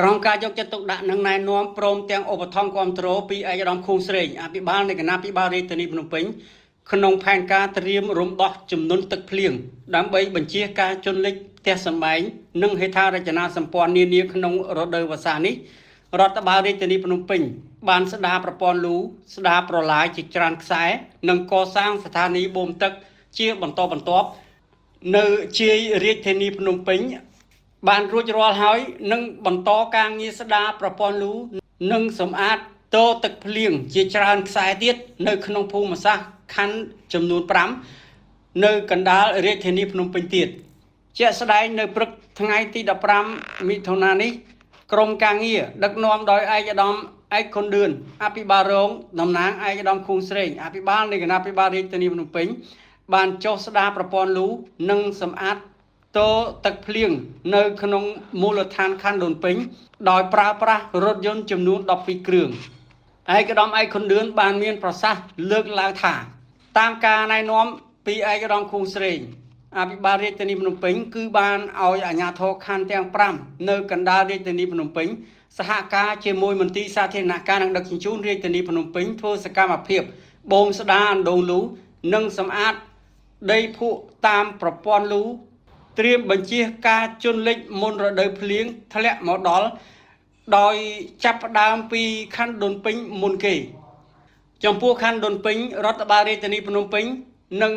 ក្រុងការយកចិត្តទុកដាក់នឹងណែនាំព្រមទាំងឧបត្ថម្ភគាំទ្រពីឯកឧត្តមខួងស្រេងអភិបាលនៃគណៈភិបាលរាជធានីភ្នំពេញក្នុងផែនការត្រៀមរំដោះចំនួនទឹកភ្លៀងដើម្បីបញ្ជាការជន់លិចផ្ទះសម្បែងនិងហេដ្ឋារចនាសម្ព័ន្ធនានាក្នុងរដូវវស្សានេះរដ្ឋបាលរាជធានីភ្នំពេញបានស្ដារប្រព័ន្ធលូស្ដារប្រឡាយជាច្រើនខ្សែនិងកសាងស្ថានីយបូមទឹកជាបន្តបន្ទាប់នៅជាយរាជធានីភ្នំពេញបានរួចរាល់ហើយនឹងបន្តការងារស្ដារប្រព័ន្ធលូនិងសម្អាតតទឹកភ្លៀងជាច្រើនខ្សែទៀតនៅក្នុងភូមិសាស្ត្រខណ្ឌចំនួន5នៅកណ្ដាលរាជធានីភ្នំពេញទៀតជាក់ស្ដែងនៅព្រឹកថ្ងៃទី15មិថុនានេះក្រុមការងារដឹកនាំដោយឯកឧត្តមឯកខុនឌឿនអភិបាលរងតំណាងឯកឧត្តមខួងស្រេងអភិបាលនៃគណៈអភិបាលរាជធានីភ្នំពេញបានចុះស្ដារប្រព័ន្ធលូនិងសម្អាតតទឹកភ្លៀងនៅក្នុងមូលដ្ឋានខណ្ឌដូនពេញដោយប្រើប្រាស់រថយន្តចំនួន12គ្រឿងឯកឧត្តមឯកខុនឌឿនបានមានប្រសាសន៍លើកឡើងថាតាមការណែនាំពីឯកឧត្តមខួងស្រេងអភិបាលរាជធានីភ្នំពេញគឺបានឲ្យអាជ្ញាធរខណ្ឌទាំង5នៅកណ្ដាលរាជធានីភ្នំពេញសហការជាមួយមន្ទីរសាធារណការនិងដឹកជញ្ជូនរាជធានីភ្នំពេញធ្វើសកម្មភាពបូមស្ដារអណ្ដូងលូនិងសម្អាតដីភក់តាមប្រព័ន្ធលូត្រៀមបញ្ជាការជន់លិចមុនរដូវភ្លៀងធ្លាក់មកដល់ដោយចាប់ផ្ដើមពីខណ្ឌដូនពេញមុនគេចំពោះខណ្ឌដូនពេញរដ្ឋបាលរាជធានីភ្នំពេញនឹង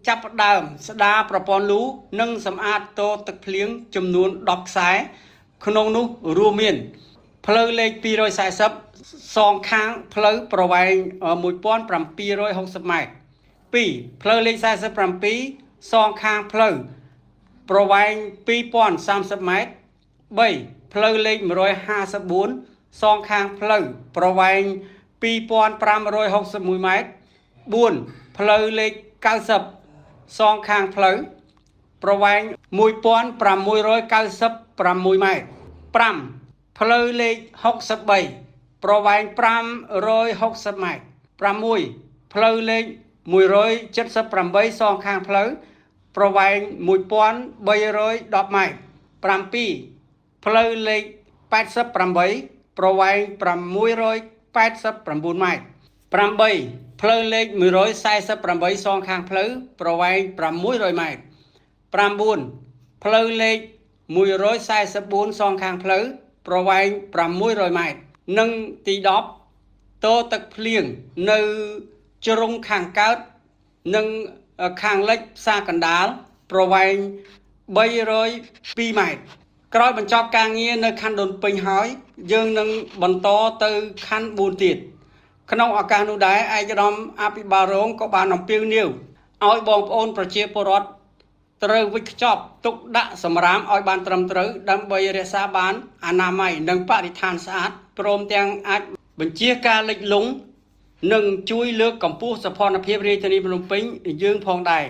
ចាប់ផ្ដើមស្ដារប្រព័ន្ធលូនិងសម្អាតតទឹកភ្លៀងចំនួន10ខ្សែក្នុងនោះរួមមានផ្លូវលេខ240សងខាងផ្លូវប្រវែង1760ម៉ែត្រ2ផ្លូវលេខ47សងខាងផ្លូវប្រវែង2030ម៉ែត្រ3ផ្លូវលេខ154សងខាងផ្លូវប្រវែង2561ម៉ែត្រ4ផ្លូវលេខ90សងខាងផ្លូវប្រវែង1696ម៉ែត្រ5ផ្លូវលេខ63ប្រវែង560ម៉ែត្រ6ផ្លូវលេខ178សងខាងផ្លូវប្រវែង1310ម៉ែត្រ7ផ្លូវលេខ88ប្រវែង689ម៉ែត្រ8ផ្លូវលេខ148សងខាងផ្លូវប្រវែង600ម៉ែត្រ9ផ្លូវលេខ144សងខាងផ្លូវប្រវែង600ម៉ែត្រនិងទី10តទឹកភ្លៀងនៅជ្រុងខាងកើតនិងខាងលិចផ្សារកណ្ដាលប្រវែង302ម៉ែត្រក្រោយបញ្ចប់ការងារនៅខណ្ឌដូនពេញហើយយើងនឹងបន្តទៅខណ្ឌ4ទៀតក្នុងឱកាសនោះដែរឯកឧត្តមអភិបាលរងក៏បានអំពាវនាវឲ្យបងប្អូនប្រជាពលរដ្ឋត្រូវវិច្ខ្ចប់ទុកដាក់សម្រាមឲ្យបានត្រឹមត្រូវដើម្បីរក្សាបានអនាម័យនិងបរិស្ថានស្អាតព្រមទាំងអាចបញ្ជាការលិចលង់និងជួយលើកកម្ពស់សោភ័ណភាពរាជធានីភ្នំពេញយើងផងដែរ